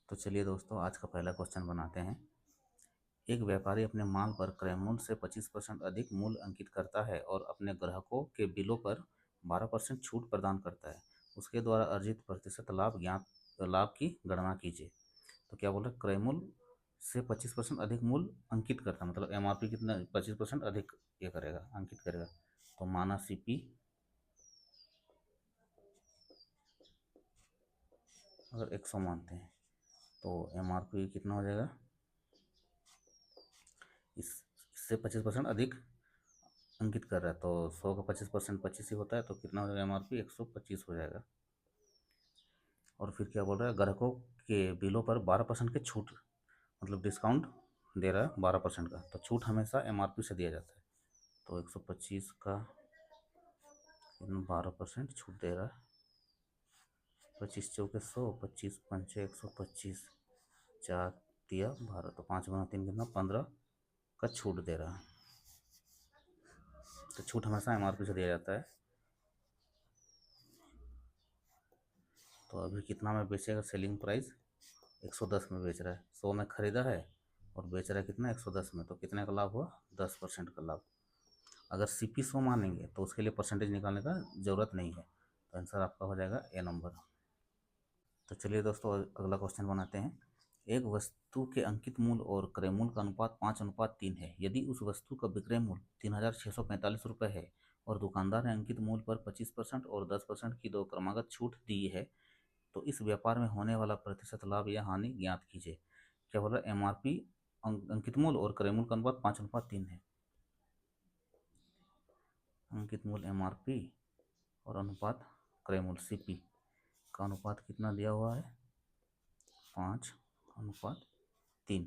तो चलिए दोस्तों, आज का पहला क्वेश्चन बनाते हैं। एक व्यापारी अपने माल पर क्रय मूल्य से 25% अधिक मूल्य अंकित करता है और अपने ग्राहकों के बिलों पर 12% छूट प्रदान करता है। उसके द्वारा अर्जित प्रतिशत लाभ की गणना कीजिए। तो क्या बोल रहा है, क्रय मूल्य से 25% अधिक मूल्य अंकित करता है, मतलब एमआरपी कितना 25% अधिक ये करेगा, अंकित करेगा। तो माना सीपी अगर 100 मानते हैं तो एमआरपी कितना हो जाएगा, इससे 25% अधिक अंकित कर रहा है। तो 100 का 25% 25 ही होता है, तो कितना हो जाएगा, एमआरपी 125 हो जाएगा। और फिर क्या बोल रहा है, ग्राहकों के बिलों पर 12% की छूट, मतलब डिस्काउंट दे रहा है 12% का। तो छूट हमेशा एमआरपी से दिया जाता है। तो 125 का 12% छूट दे रहा है, 25 चौके 100, 25 पंचे 125, 4 दिया 12, तो 5 गुना 3 कितना 15 का छूट दे रहा है। तो छूट हमेशा एमआरपी से दिया जाता है। तो अभी कितना में बेचेगा, सेलिंग प्राइस 110 में बेच रहा है, 100 में खरीदा है और बेच रहा है कितना 110 में। तो कितने का लाभ हुआ, 10% का लाभ। अगर सीपी 100 मानेंगे तो उसके लिए परसेंटेज निकालने का ज़रूरत नहीं है। तो आंसर आपका हो जाएगा ए नंबर। तो चलिए दोस्तों, अगला क्वेश्चन बनाते हैं। एक वस्तु के अंकित मूल्य और क्रय मूल्य का अनुपात 5:3 है। यदि उस वस्तु का विक्रय मूल्य 3,645 रुपये है और दुकानदार ने अंकित मूल्य पर 25% और 10% की दो क्रमागत छूट दी है, तो इस व्यापार में होने वाला प्रतिशत लाभ या हानि ज्ञात कीजिए। क्या बोल रहा है, एमआरपी अंकित मूल्य और क्रय मूल्य का अनुपात 5:3 है। अंकित मूल्य एमआरपी और अनुपात क्रय मूल्य सीपी का अनुपात कितना दिया हुआ है, 5:3।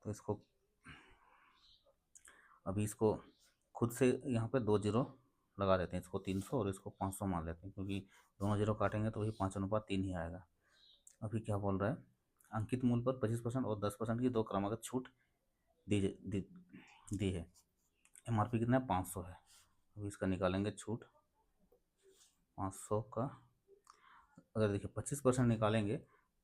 तो इसको अभी इसको खुद से यहाँ पे 2 जीरो लगा देते हैं, इसको 300 और इसको 500 मान लेते हैं, क्योंकि दोनों जीरो काटेंगे तो वही 5:3 ही आएगा। अभी क्या बोल रहा है, अंकित मूल्य पर 25% और 10% की दो क्रमागत छूट दी दी, दी है। एमआरपी कितना है, 500 है। अभी इसका निकालेंगे छूट, 500 का अगर देखिए 25% निकालेंगे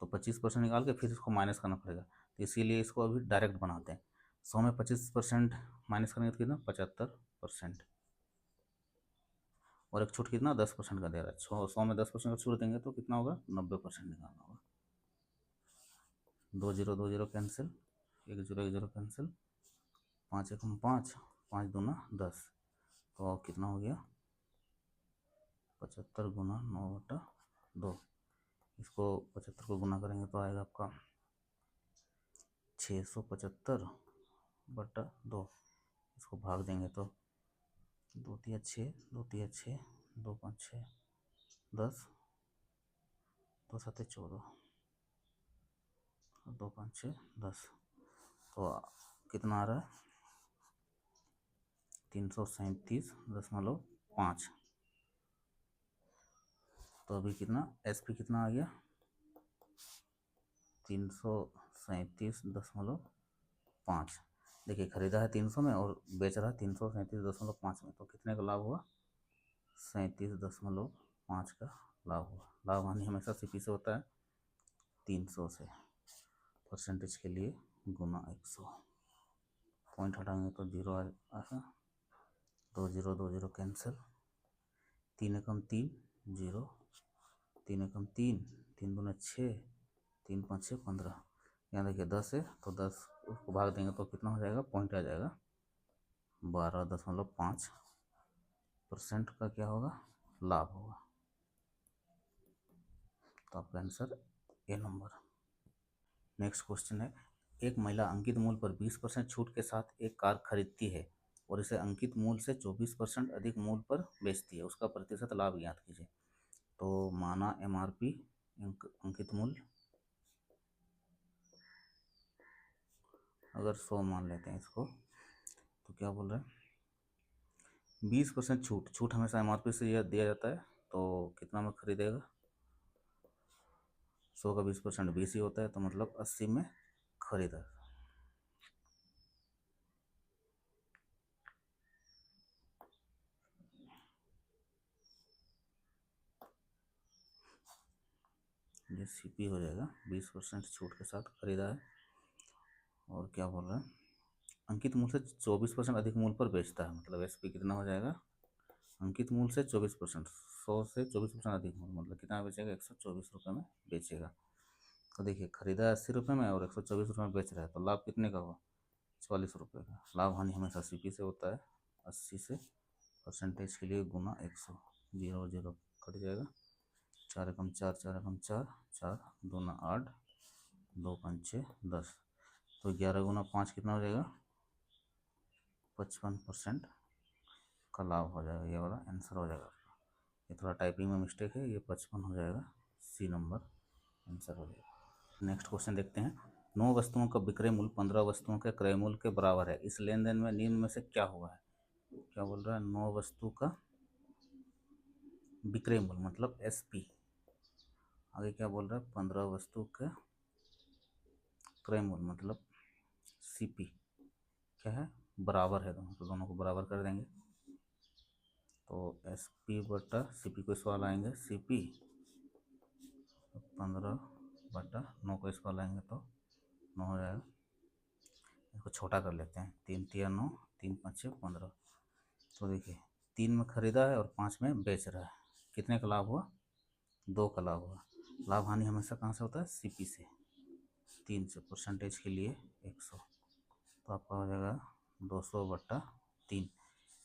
तो 25% निकाल के फिर इसको माइनस करना पड़ेगा। तो इसीलिए इसको अभी डायरेक्ट बनाते हैं। 100 में 25% माइनस करेंगे तो कितना 75%, और एक छूट कितना 10% का दे रहा है। 100 में 10% का छूट देंगे तो कितना होगा, 90% निकालना होगा। 2 जीरो कैंसिल, 1 जीरो कैंसिल, 5 एकम 5, 5 दूना 10। तो कितना हो गया, 75 गुना 9/2। इसको 75 को गुना करेंगे तो आएगा आपका 675/2। इसको भाग देंगे तो 2 तिया 6, 2 तिया 6, 2 5 6 10, 2 7 14, 2 5 6 10। तो कितना आ रहा है, 337.5। तो अभी कितना एसपी कितना आ गया, 337.5। देखिए खरीदा है 300 में और बेच रहा है 337.5 में, तो कितने का लाभ हुआ, 37.5 का लाभ हुआ। लाभ हानि हमेशा सीपी से होता है, 300 से। परसेंटेज के लिए गुना 100, पॉइंट हटाएंगे तो जीरो आएगा। 2 जीरो कैंसिल, 3 एकम 3 जीरो, 3 एकम 3, 3 दूना 6, 3 5 6 15। यहाँ देखिए 10 है तो 10 उसको भाग देंगे तो कितना हो जाएगा, पॉइंट आ जाएगा 12.5% का क्या होगा, लाभ होगा। तो आपका answer A number. Next question है, एक महिला अंकित मूल्य पर 20% छूट के साथ एक कार खरीदती है और इसे अंकित मूल्य से 24% अधिक मूल्य पर बेचती है। उसका प्रतिशत लाभ ज्ञात कीजिए। तो माना एमआरपी अंकित मूल्य अगर 100 मान लेते हैं इसको, तो क्या बोल रहे हैं, 20% छूट, छूट हमेशा एमआरपी से यह दिया जाता है। तो कितना में खरीदेगा, 100 का 20% 20 ही होता है, तो मतलब 80 में खरीदा। ये सीपी हो जाएगा, 20% छूट के साथ खरीदा है। और क्या बोल रहा है, अंकित मूल्य से 24% अधिक मूल्य पर बेचता है, मतलब एसपी कितना हो जाएगा, अंकित मूल्य से 24%, 100 से 24% अधिक मूल्य, मतलब कितना बेचेगा, 124 रुपये में बेचेगा। तो देखिए खरीदा 80 रुपये में और 124 रुपये में बेच रहा है, तो लाभ कितने का हुआ, 44 रुपये का। लाभ हानि हमेशा सीपी से होता है, 80 से परसेंटेज के लिए गुना 100, 0 0 कट जाएगा, 4 एकम 4, 4 एकम 4, 4 दूना 8, 2 पंच 6 10, तो 11 गुना 5 कितना हो जाएगा, 55% का लाभ हो जाएगा। ये वाला आंसर हो जाएगा आपका। ये थोड़ा टाइपिंग में मिस्टेक है, ये 55 हो जाएगा, सी नंबर आंसर हो जाएगा। नेक्स्ट क्वेश्चन देखते हैं। 9 वस्तुओं का विक्रय मूल्य 15 वस्तुओं के क्रय मूल्य के बराबर है, इस लेन देन में निम्न में से क्या हुआ है। क्या बोल रहा है, 9 वस्तु का विक्रय मूल्य मतलब एसपी, आगे क्या बोल रहा है, 15 वस्तु का क्रय मूल्य मतलब सीपी क्या है, बराबर है दोनों, तो दोनों को बराबर कर देंगे। तो एस पी बटा सी पी को इस वाला आएंगे, सी पी 15/9 को इस वाला आएंगे तो 9 हो जाएगा। इसको छोटा कर लेते हैं, 3 तिया 9, 3 5 15। तो देखिए 3 में खरीदा है और 5 में बेच रहा है, कितने का लाभ हुआ, 2 का लाभ हुआ। लाभ हानि हमेशा कहाँ से होता है, सी पी से, 3 से, परसेंटेज के लिए 100, तो आपका हो जाएगा 200/3।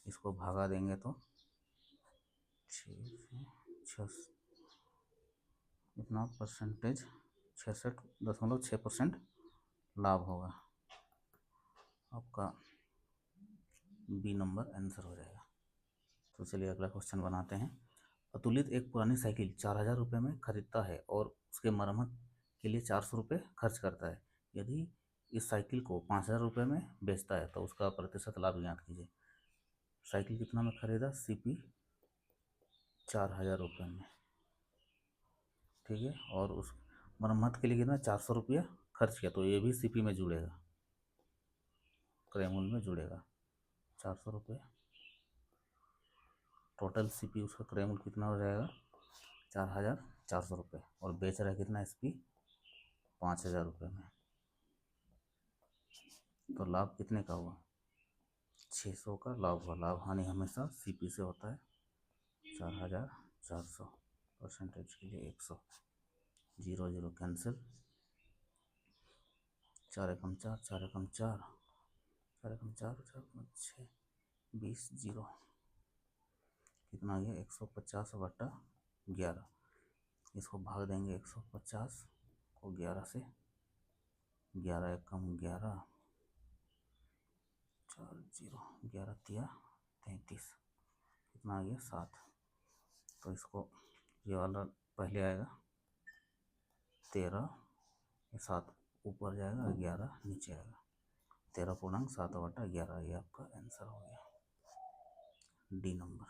इसको भागा देंगे तो 6 इतना परसेंटेज 66.6% लाभ होगा, आपका बी नंबर आंसर हो जाएगा। तो चलिए अगला क्वेश्चन बनाते हैं। अतुलित एक पुरानी साइकिल 4000 रुपये में खरीदता है और उसके मरम्मत के लिए 400 रुपये खर्च करता है। यदि इस साइकिल को 5000 रुपये में बेचता है तो उसका प्रतिशत लाभ ज्ञात कीजिए। साइकिल कितना में खरीदा, सीपी 4000 रुपये में, ठीक है, और उस मरम्मत के लिए कितना 400 रुपया खर्च किया, तो ये भी सीपी में जुड़ेगा, क्रय मूल्य में जुड़ेगा, 400 रुपये टोटल सीपी, उसका क्रय मूल्य कितना हो जाएगा, 4400 रुपये, और बेच रहा है कितना एसपी, 5000 रुपये में। तो लाभ कितने का हुआ, 600 का लाभ हुआ। लाभ हानि हमेशा सीपी से होता है, 4400, परसेंटेज के लिए 100, 0 0 कैंसिल, 4 एकम 4, 4 एकम 4, 4 एकम 4, 4 एकम 6, 20 0, कितना आ गया, 150/11। इसको भाग देंगे 150 को 11 से, 11 एकम 11, 4 0, 11 तिया 33, कितना आ गया 7। तो इसको ये वाला पहले आएगा 13, 7 ऊपर जाएगा, 11 नीचे आएगा, 13.7/11, ये आपका आंसर हो गया, डी नंबर।